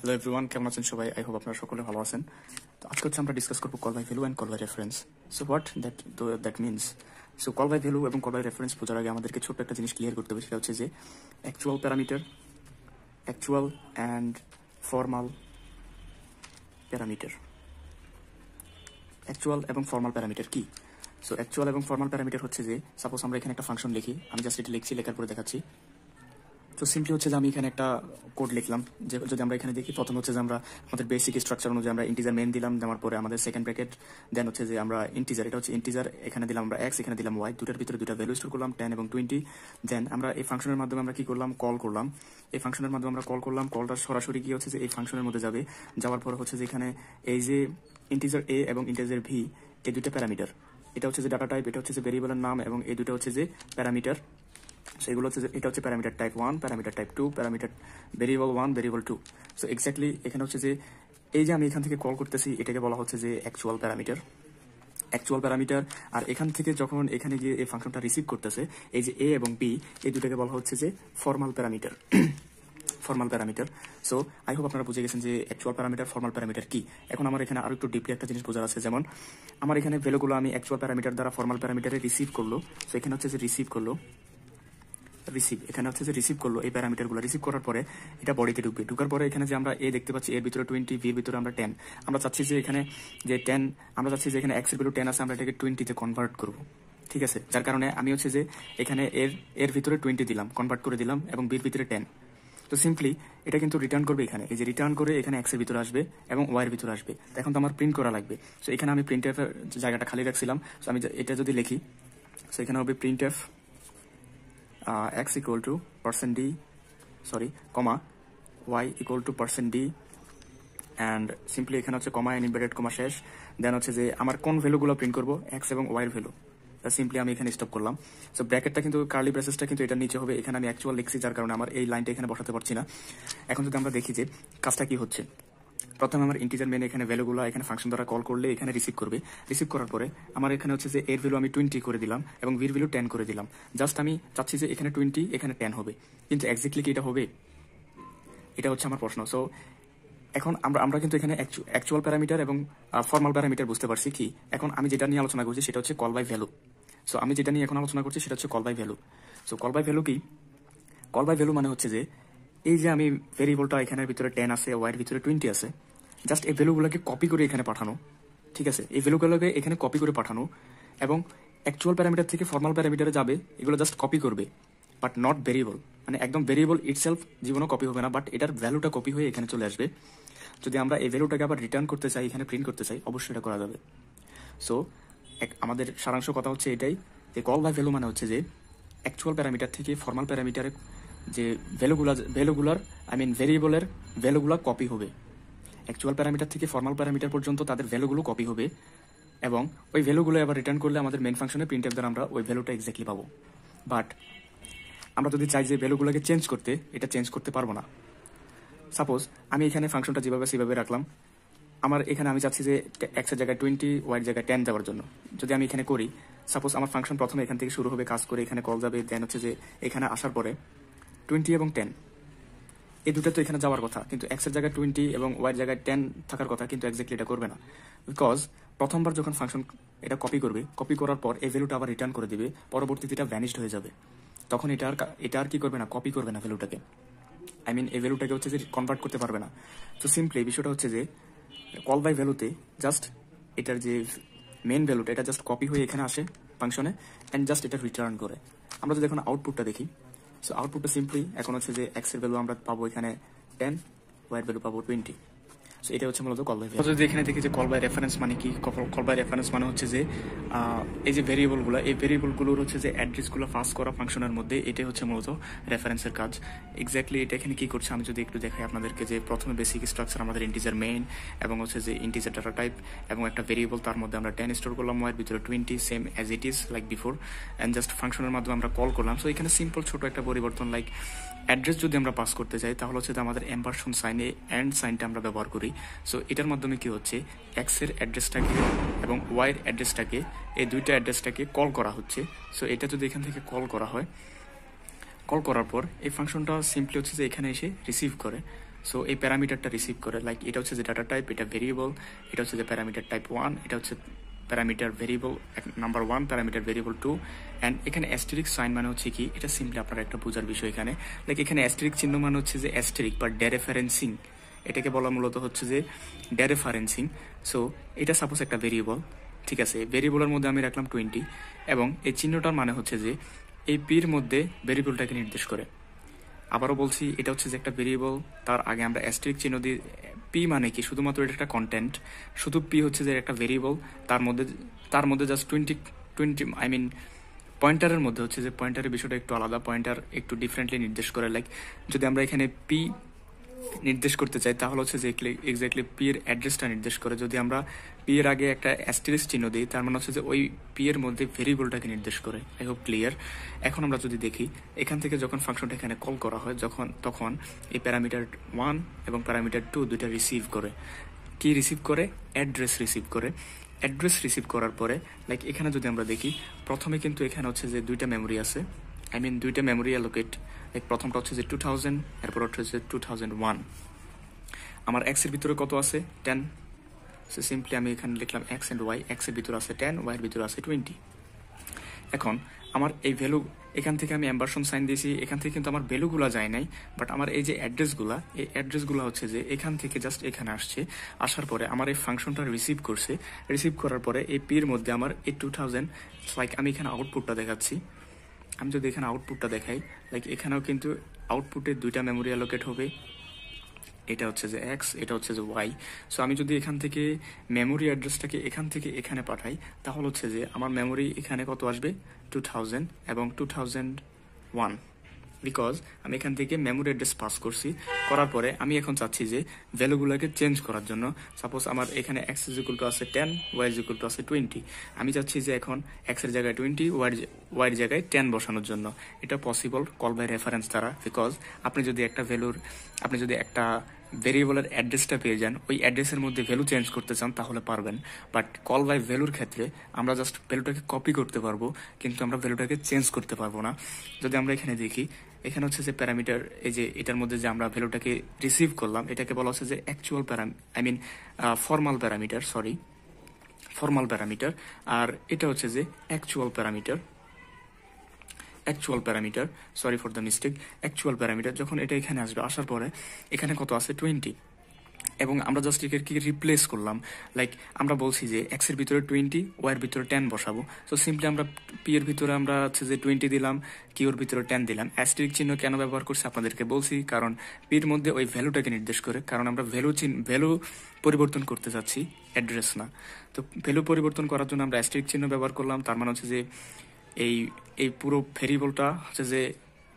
Hello everyone, কেমন আছেন সবাই? আই হোপ আপনারা সকলে ভালো আছেন। তো আজকে হচ্ছে আমরা ডিসকাস করবো call by value and call by reference. So what that means. So call by value এবং কল বাই রেফারেন্স বোঝার আগে আমাদেরকে ছোট্ট একটা জিনিস ক্লিয়ার করতে হবে, সেটা হচ্ছে যে actual parameter, actual and formal parameter. Actual এবং ফর্মাল প্যারামিটার কি? সো অ্যাকচুয়াল এবং ফর্মাল প্যারামিটার হচ্ছে যে, সাপোজ আমরা এখানে একটা ফাংশন লিখি, আমি জাস্ট এটা লিখছি, লেখার পরে দেখাচ্ছি। তো সিম্পলি হচ্ছে যে আমি এখানে একটা কোড লিখলাম, যে যদি আমরা এখানে দেখি, প্রথম হচ্ছে যে আমরা আমাদের বেসিক স্ট্রাকচার অনুযায়ী আমরা ইন্টিজার মেন দিলাম, দেওয়ার পরে আমাদের সেকেন্ড ব্র্যাকেট, দেন হচ্ছে যে আমরা ইন্টিজার, এটা হচ্ছে ইন্টিজার, এখানে দিলাম আমরা এক্স, এখানে দিলাম ওয়াই, দুটার ভিতরে দুটা ভ্যালু স্টোর করলাম 10 এবং 20। দেন আমরা এই ফাংশনের মাধ্যমে আমরা কি করলাম, কল করলাম। এই ফাংশনের মাধ্যমে আমরা কল করলাম, কলটা সরাসরি কি হচ্ছে যে এই ফাংশনের মধ্যে যাবে, যাওয়ার পর হচ্ছে যে এখানে এই যে ইন্টিজার এ এবং ইন্টিজার ভি, এই দুইটা প্যারামিটার, এটা হচ্ছে যে ডাটা টাইপ, এটা হচ্ছে যে ভেরিয়েবলের নাম, এবং এই দুটো হচ্ছে যে প্যারামিটার। সেগুলো হচ্ছে, এটা হচ্ছে parameter type 1, parameter type 2, parameter variable 1, variable 2। So exactly এখানে হচ্ছে যে এই যে আমি এখান থেকে কল করতেছি, এটাকে বলা হচ্ছে যে অ্যাকচুয়াল প্যারামিটার। Actual parameter. আর এখান থেকে যখন এখানে গিয়ে এই ফাংশনটা রিসিভ করতেছে, এই যে এ এবং বি, এই দুটাকে বলা হচ্ছে যে formal parameter. Formal parameter. So I hope আপনারা বুঝে গেছেন যে অ্যাকচুয়াল প্যারামিটার, ফর্মাল প্যারামিটার কি। এখন আমার এখানে আরো একটু ডিপলি একটা জিনিস বোঝার আছে, যেমন আমার এখানে ভ্যালুগুলো আমি অ্যাকচুয়াল প্যারামিটার দ্বারা ফর্মাল প্যারামিটারে রিসিভ করলো। সো এখানে হচ্ছে যে রিসিভ করলো, এখানে হচ্ছে যে রিসিভ করলো এই প্যারামিটারগুলো। রিসিভ করার পরে এটা বডিতে ঢুকবে, ঢুকার পরে এখানে যে আমরা এ দেখতে পাচ্ছি, এর ভিতরে 20, ভি এর ভিতরে আমরা 10। আমরা চাচ্ছি যে এখানে যে 10, আমরা চাচ্ছি যে এখানে এক্স এর ভ্যালু 10 আছে, আমরা এটাকে 20-তে কনভার্ট করব। ঠিক আছে, যার কারণে আমি হচ্ছে যে এখানে এর ভিতরে 20 দিলাম, কনভার্ট করে দিলাম, এবং বির ভিতরে 10। তো সিম্পলি এটা কিন্তু রিটার্ন করবে এখানে, এই যে রিটার্ন করে এখানে এক্স এর ভিতরে আসবে এবং ওয়াই এর ভিতরে আসবে। এখন তো আমার প্রিন্ট করা লাগবে। সো এখানে আমি প্রিন্ট এফ জায়গাটা খালি রাখছিলাম। সো আমি এটা যদি লিখি, সো এখানে হবে print F x equal to % d, sorry, comma y equal to % d, and simply এখানে হচ্ছে কমা ইনভার্টেড কমা শেষ। দেন হচ্ছে যে আমার কোন ভ্যালুগুলো প্রিন্ট করবো, x এবং y এর ভ্যালু। সিম্পলি আমি এখানে স্টপ করলাম। সো ব্র্যাকেটটা কিন্তু, কার্লি ব্রেসেসটা কিন্তু এটার নিচে হবে। এখানে আমি অ্যাকচুয়াল লিখছি, যার কারণে আমার এই লাইনটা এখানে বসাতে পারছি না। এখন যদি আমরা দেখি যে কাজটা কি হচ্ছে, প্রথমে আমার ইন্টিজার মেনে এখানে ভ্যালুগুলো এখানে ফাংশন দ্বারা কল করলে এখানে রিসিভ করবে। রিসিভ করার পরে আমার এখানে হচ্ছে যে এর ভ্যালু আমি 20 করে দিলাম এবং ভির ভ্যালু 10 করে দিলাম। জাস্ট আমি চাচ্ছি যে এখানে 20, এখানে 10 হবে, কিন্তু এক্স্যাক্টলি কি এটা হবে, এটা হচ্ছে আমার প্রশ্ন। সো এখন আমরা কিন্তু এখানে অ্যাকচুয়াল প্যারামিটার এবং ফর্মাল প্যারামিটার বুঝতে পারছি কি। এখন আমি যেটা নিয়ে আলোচনা করছি সেটা হচ্ছে কল বাই ভ্যালু। সো আমি যেটা নিয়ে এখন আলোচনা করছি সেটা হচ্ছে call by value. So call by value কি? কল বাই ভ্যালু মানে হচ্ছে যে এই যে আমি ভেরিয়েবলটা এখানের ভিতরে 10 আছে, ওয়াই এর ভিতরে 20 আছে, জাস্ট এই ভ্যালুগুলোকে কপি করে এখানে পাঠানো। ঠিক আছে, এই ভ্যালুগুলোকে এখানে কপি করে পাঠানো, এবং অ্যাকচুয়াল প্যারামিটার থেকে ফর্মাল প্যারামিটারে যাবে, এগুলো জাস্ট কপি করবে, বাট নট ভেরিয়েবল। মানে একদম ভেরিয়েবল ইটসেলফ জীবনও কপি হবে না, বাট এটার ভ্যালুটা কপি হয়ে এখানে চলে আসবে। যদি আমরা এই ভ্যালুটাকে আবার রিটার্ন করতে চাই, এখানে প্রিন্ট করতে চাই, অবশ্যই এটা করা যাবে। সো আমাদের সারাংশ কথা হচ্ছে এটাই, যে কল বাই ভ্যালু মানে হচ্ছে যে অ্যাকচুয়াল প্যারামিটার থেকে ফর্মাল প্যারামিটারে যে ভ্যালুগুলার ভেরিয়েবলের ভ্যালুগুলো কপি হবে। অ্যাকচুয়াল প্যারামিটার থেকে ফর্মাল প্যারামিটার পর্যন্ত তাদের ভ্যালুগুলো কপি হবে, এবং ওই ভ্যালুগুলো আবার রিটার্ন করলে আমাদের মেন ফাংশনে প্রিন্টএফ দ্বারা আমরা ওই ভ্যালুটা এক্স্যাক্টলি পাবো। বাট আমরা যদি চাই যে ভ্যালুগুলোকে চেঞ্জ করতে, এটা চেঞ্জ করতে পারবো না। সাপোজ আমি এখানে ফাংশনটা যেভাবে সেভাবে রাখলাম, আমার এখানে আমি চাচ্ছি যে এক্স এর জায়গায় 20, ওয়াই এর জায়গায় 10 যাওয়ার জন্য। যদি আমি এখানে করি, সাপোজ আমার ফাংশন প্রথমে এখান থেকে শুরু হবে, কাজ করে এখানে কল যাবে, দেন হচ্ছে যে এখানে আসার পরে 20 এবং 10, এই দুটো তো এখানে যাওয়ার কথা, কিন্তু এক্স এর জায়গায় 20 এবং ওয়াই এর জায়গায় 10 থাকার কথা, কিন্তু এক্স্যাক্টলি এটা করবে না। বিকজ প্রথমবার যখন ফাংশন এটা কপি করবে, কপি করার পর এই ভ্যালুটা আবার রিটার্ন করে দিবে, পরবর্তীতে এটা ভ্যানিশড হয়ে যাবে। তখন এটা আর কি করবে না, কপি করবে না ভ্যালুটাকে, এই ভ্যালুটাকে হচ্ছে যে কনভার্ট করতে পারবে না। তো সিম্পলি বিষয়টা হচ্ছে যে কল বাই ভ্যালুতে জাস্ট এটার যে মেন ভ্যালুটা, এটা জাস্ট কপি হয়ে এখানে আসে ফাংশনে, অ্যান্ড জাস্ট এটা রিটার্ন করে। আমরা যদি এখন আউটপুটটা দেখি, সো আউটপুটটা সিম্পলি এখন হচ্ছে যে এক্স এর ভ্যালু আমরা পাবো এখানে 10, ওয়াই এর ভ্যালু পাবো 20। সো এটা হচ্ছে মূলত কল বাই ভ্যালু। যদি এখানে দেখি যে কল বাই রেফারেন্স মানে কি, কল বাই রেফারেন্স মানে হচ্ছে যে এই যে ভেরিয়েবলগুলো, এই ভেরিয়েবলগুলোর হচ্ছে যে অ্যাড্রেসগুলো পাস করা ফাংশনের মধ্যে, এটাই হচ্ছে মূলত রেফারেন্সের কাজ। এক্স্যাক্টলি এটা এখানে কি করছে আমি যদি একটু দেখাই আপনাদেরকে, যে প্রথমে বেসিক স্ট্রাকচার আমাদের ইন্টিজার মেইন, এবং হচ্ছে যে ইন্টিজার ডাটা টাইপ, এবং একটা ভেরিয়েবল, তার মধ্যে আমরা 10 স্টোর করলাম, ওয়াই এর ভিতরে 20, same as it is like before, and just ফাংশনের মাধ্যমে আমরা কল করলাম। সো এখানে সিম্পল ছোট একটা পরিবর্তন, লাইক অ্যাড্রেস যদি আমরা পাস করতে চাই, তাহলে হচ্ছে আমাদের এম্পারসন সাইনে অ্যান্ড সাইনটা আমরা ব্যবহার করি। সো এটার মাধ্যমে কি হচ্ছে, এক্স এর অ্যাড্রেসটাকে এবং ওয়াই এর অ্যাড্রেসটাকে, এই দুইটা অ্যাড্রেসটাকে কল করা হচ্ছে। সো এটা যদি এখান থেকে কল করা হয়, কল করার পর এই ফাংশনটা সিম্পলি হচ্ছে যে এখানে এসে রিসিভ করে, সো এই প্যারামিটারটা রিসিভ করে, লাইক এটা হচ্ছে যে ডাটা টাইপ, এটা ভেরিয়েবল, এটা হচ্ছে যে প্যারামিটার টাইপ 1, এটা হচ্ছে parameter variable number 1, parameter variable 2, and এখানে অ্যাস্টেরিক সাইন মানে হচ্ছে কি, এটা সিম্পলি আপনারা একটা বোঝার বিষয় এখানে, লাইক এখানে অ্যাস্টেরিক চিহ্ন মানে হচ্ছে যে অ্যাস্টেরিক বা ডেরেফারেন্সিং, এটাকে বলা মূলত হচ্ছে যে ডেরেফারেন্সিং। সো এটা সাপোজ একটা ভেরিয়েবল, ঠিক আছে, ভেরিয়েবলের মধ্যে আমি রাখলাম 20, এবং এই চিহ্নটার মানে হচ্ছে যে এই পির মধ্যে ভেরিয়েবলটাকে নির্দেশ করে। আবারও বলছি, এটা হচ্ছে যে একটা ভেরিয়েবল, তার আগে আমরা অ্যাস্টেরিক চিহ্ন দিয়ে, পি মানে কি, শুধুমাত্র এটা একটা কন্টেন্ট, শুধু পি হচ্ছে যে একটা ভেরিয়েবল, তার মধ্যে জাস্ট 20 আই মিন পয়েন্টারের মধ্যে হচ্ছে যে পয়েন্টারের বিষয়টা একটু আলাদা, পয়েন্টার একটু ডিফারেন্টলি নির্দেশ করে, লাইক যদি আমরা এখানে পি নির্দেশ করতে চাই তাহলে হচ্ছে যে এক্স্যাক্টলি পি এর অ্যাড্রেসটা নির্দেশ করে। যদি আমরা পি এর আগে একটা অ্যাস্টেরিস্ক চিহ্ন দিই তার মানে হচ্ছে যে ওই পি এর মধ্যে ভেরিয়েবলটাকে নির্দেশ করে। I hope clear. এখন আমরা যদি দেখি এখান থেকে যখন ফাংশনটা এখানে কল করা হয় তখন এই প্যারামিটার 1 এবং প্যারামিটার 2 দুইটা রিসিভ করে। কি রিসিভ করে? অ্যাড্রেস রিসিভ করে। অ্যাড্রেস রিসিভ করার পরে লাইক এখানে যদি আমরা দেখি, প্রথমে কিন্তু এখানে হচ্ছে যে দুইটা মেমোরি আছে, আই মিন দুইটা মেমোরি অ্যালোকেট। লাইক প্রথমটা হচ্ছে যে 2000, এরপর হচ্ছে 2001। আমার এক্স এর ভিতরে কত আছে? 10। সো সিম্পলি আমি এখানে লিখলাম এক্স এন্ড ওয়াই। এক্স এর ভিতরে আছে 10, ওয়াই এর ভিতরে আছে 20। এখন আমার এই ভ্যালু, এখান থেকে আমি অ্যাম্বারসন সাইন দিয়েছি, এখান থেকে কিন্তু আমার ভ্যালুগুলো যায় নাই, বাট আমার এই যে অ্যাড্রেসগুলো, এই অ্যাড্রেসগুলো হচ্ছে যে এখান থেকে জাস্ট এখানে আসছে। আসার পরে আমার এই ফাংশনটা রিসিভ করছে। রিসিভ করার পরে এই পির মধ্যে আমার এই 2000, লাইক আমি এখানে আউটপুটটা দেখাচ্ছি। আমি যদি এখানে আউটপুটটা দেখাই, লাইক এখানেও কিন্তু আউটপুটে দুইটা মেমোরি অ্যালোকেট হবে, এটা হচ্ছে যে এক্স, এটা হচ্ছে যে ওয়াই। সো আমি যদি এখান থেকে মেমোরি অ্যাড্রেসটাকে এখান থেকে এখানে পাঠাই তাহলে হচ্ছে যে আমার মেমোরি এখানে কত আসবে? 2000 এবং 2001, বিকজ আমি এখান থেকে মেমোরি অ্যাড্রেস পাস করছি। করার পরে আমি এখন চাচ্ছি যে ভ্যালুগুলোকে চেঞ্জ করার জন্য। সাপোজ আমার এখানে এক্স ইজ ইকুয়াল টু আছে 10, ওয়াই ইজ ইকুয়াল টু আছে 20। আমি চাচ্ছি যে এখন এক্স এর জায়গায় 20, ওয়াইয়ের জায়গায় 10 বসানোর জন্য। এটা পসিবল কল বাই রেফারেন্স দ্বারা, বিকজ আপনি যদি একটা ভেরিয়েবলের অ্যাড্রেসটা পেয়ে যান, ওই অ্যাড্রেসের মধ্যে ভ্যালু চেঞ্জ করতে চান তাহলে পারবেন। বাট কল বাই ভ্যালুর ক্ষেত্রে আমরা জাস্ট ভ্যালুটাকে কপি করতে পারবো, কিন্তু আমরা ভ্যালুটাকে চেঞ্জ করতে পারবো না। যদি আমরা এখানে দেখি, এখানে হচ্ছে যে প্যারামিটার, এই যে এটার মধ্যে যে আমরা ভ্যালুটাকে রিসিভ করলাম এটাকে বলা হচ্ছে যে অ্যাকচুয়াল ফর্মাল প্যারামিটার, আর এটা হচ্ছে যে actual parameter, sorry for the mistake, actual parameter. যখন এটা এখানে আসবে, আসার পরে এখানে কত আছে? 20, এবং আমরা জাস্ট একে রিপ্লেস করলাম। লাইক আমরা বলছি যে এক্স এর ভিতরে 20, ওয়াই এর ভিতরে 10 বসাবো। সো সিম্পলি আমরা পি এর ভিতরে আমরা হচ্ছে যে 20 দিলাম, কিউ এর ভিতরে 10 দিলাম। অ্যাস্টেরিক চিহ্ন কেন ব্যবহার করছি আপনাদেরকে বলছি, কারণ পির মধ্যে ওই ভ্যালুটাকে নির্দেশ করে, কারণ আমরা ভ্যালু পরিবর্তন করতে চাচ্ছি, অ্যাড্রেস না। তো ভ্যালু পরিবর্তন করার জন্য আমরা অ্যাস্টেরিক চিহ্ন ব্যবহার করলাম। তার মানে হচ্ছে যে এই এই পুরো ভেরিয়েবলটা হচ্ছে যে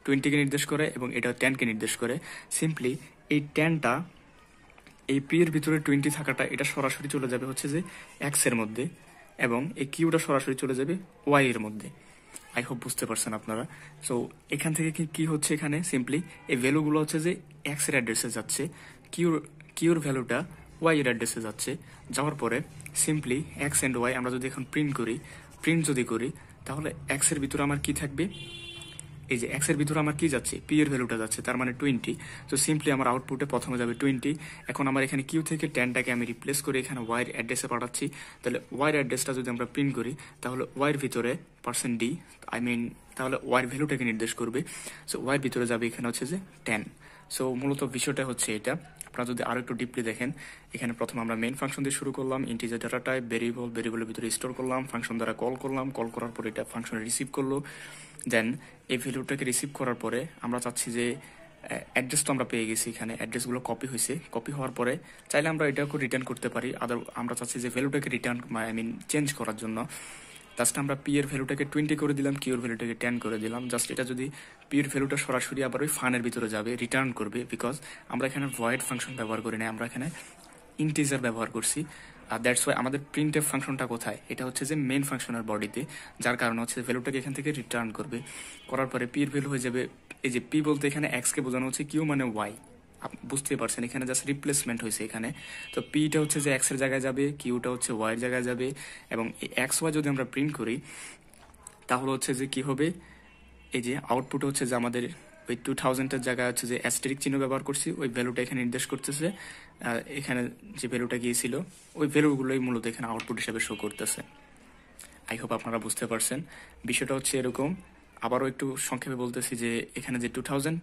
20কে নির্দেশ করে এবং এটা 10কে নির্দেশ করে। সিম্পলি এই 10টা, এই পি এর ভিতরে 20 থাকাটা, এটা সরাসরি চলে যাবে হচ্ছে যে এক্স এর মধ্যে, এবং এই কিউটা সরাসরি চলে যাবে ওয়াই এর মধ্যে। আই হোপ বুঝতে পারছেন আপনারা। সো এখান থেকে কি হচ্ছে, এখানে সিম্পলি এই ভ্যালুগুলো হচ্ছে যে এক্স এর অ্যাড্রেসে যাচ্ছে, কিউর ভ্যালুটা ওয়াই এর অ্যাড্রেসে যাচ্ছে। যাওয়ার পরে সিম্পলি এক্স এন্ড ওয়াই আমরা যদি এখন প্রিন্ট যদি করি তাহলে এক্স এর ভিতরে আমার কি থাকবে? এই যে এক্স এর ভিতরে আমার কি যাচ্ছে? পি এর ভ্যালুটা যাচ্ছে, তার মানে 20। তো সিম্পলি আমার আউটপুটে প্রথমে যাবে 20। এখন আমার এখানে কিউ থেকে 10টাকে আমি রিপ্লেস করে এখানে ওয়াইয়ের অ্যাড্রেসে পাঠাচ্ছি। তাহলে ওয়াইয়ের অ্যাড্রেসটা যদি আমরা প্রিন্ট করি তাহলে ওয়াইয়ের ভিতরে %d, তাহলে ওয়াইয়ের ভ্যালুটাকে নির্দেশ করবে। সো ওয়াইয়ের ভিতরে যাবে এখানে হচ্ছে যে 10। সো মূলত বিষয়টা হচ্ছে এটা। আপনারা যদি আরো একটু ডিপলি দেখেন, এখানে প্রথমে আমরা মেইন ফাংশন দিয়ে শুরু করলাম, ইন্টিজার ডাটা টাইপ, ভেরিয়েবলের ভিতরে স্টোর করলাম, ফাংশন দ্বারা কল করলাম, কল করার পরে এটা ফাংশন রিসিভ করলো। দেন এই ভ্যালুটাকে রিসিভ করার পরে আমরা চাচ্ছি যে অ্যাড্রেস তো আমরা পেয়ে গেছি, এখানে অ্যাড্রেসগুলো কপি হয়েছে। কপি হওয়ার পরে চাইলে আমরা এটাকে রিটার্ন করতে পারি, আমরা চাচ্ছি যে ভ্যালুটাকে চেঞ্জ করার জন্য জাস্ট আমরা পি এর ভ্যালুটাকে 20 করে দিলাম, কিউ এর ভ্যালুটাকে 10 করে দিলাম। জাস্ট এটা যদি পি এর ভ্যালুটা সরাসরি আবার ওই ফানের ভিতরে যাবে, রিটার্ন করবে, বিকজ আমরা এখানে ভয়েড ফাংশন ব্যবহার করি না, আমরা এখানে ইন্টিজার ব্যবহার করছি। আর দ্যাটস ওয়াই আমাদের প্রিন্টএফ ফাংশনটা কোথায়? এটা হচ্ছে যে মেইন ফাংশনের বডিতে, যার কারণে হচ্ছে ভ্যালুটাকে এখান থেকে রিটার্ন করবে। করার পরে পি এর ভ্যালু হয়ে যাবে, এই যে পি বলতে এখানে এক্স কে বোঝানো হচ্ছে, কিউ মানে ওয়াই, বুঝতেই পারছেন এখানে জাস্ট রিপ্লেসমেন্ট হয়েছে এখানে। তো পিটা হচ্ছে যে এক্স এর জায়গায় যাবে, কিউটা হচ্ছে ওয়াই এর জায়গায় যাবে, এবং এক্স ওয়াই যদি আমরা প্রিন্ট করি তাহলে হচ্ছে যে কি হবে, এই যে আউটপুট হচ্ছে যে আমাদের ওই 2000-এর জায়গায় হচ্ছে যে অ্যাস্টেরিক চিহ্ন ব্যবহার করছি, ওই ভ্যালুটা এখানে নির্দেশ করতেছে। এখানে যে ভ্যালুটা গিয়েছিল ওই ভ্যালুগুলোই মূলত এখানে আউটপুট হিসেবে শো করতেছে। আই হোপ আপনারা বুঝতে পারছেন। বিষয়টা হচ্ছে এরকম, আবারও একটু সংক্ষেপে বলতেছি যে এখানে যে 2000,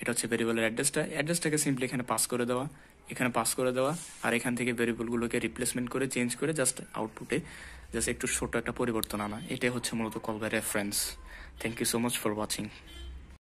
এটা হচ্ছে ভেরিয়েবলের অ্যাড্রেসটাকে সিম্পলি এখানে পাস করে দেওয়া, এখানে পাস করে দেওয়া, আর এখান থেকে ভেরিয়েবলগুলোকে রিপ্লেসমেন্ট করে চেঞ্জ করে জাস্ট আউটপুটে জাস্ট একটু ছোট একটা পরিবর্তন আনা। এটাই হচ্ছে মূলত call by reference. Thank you so much for watching.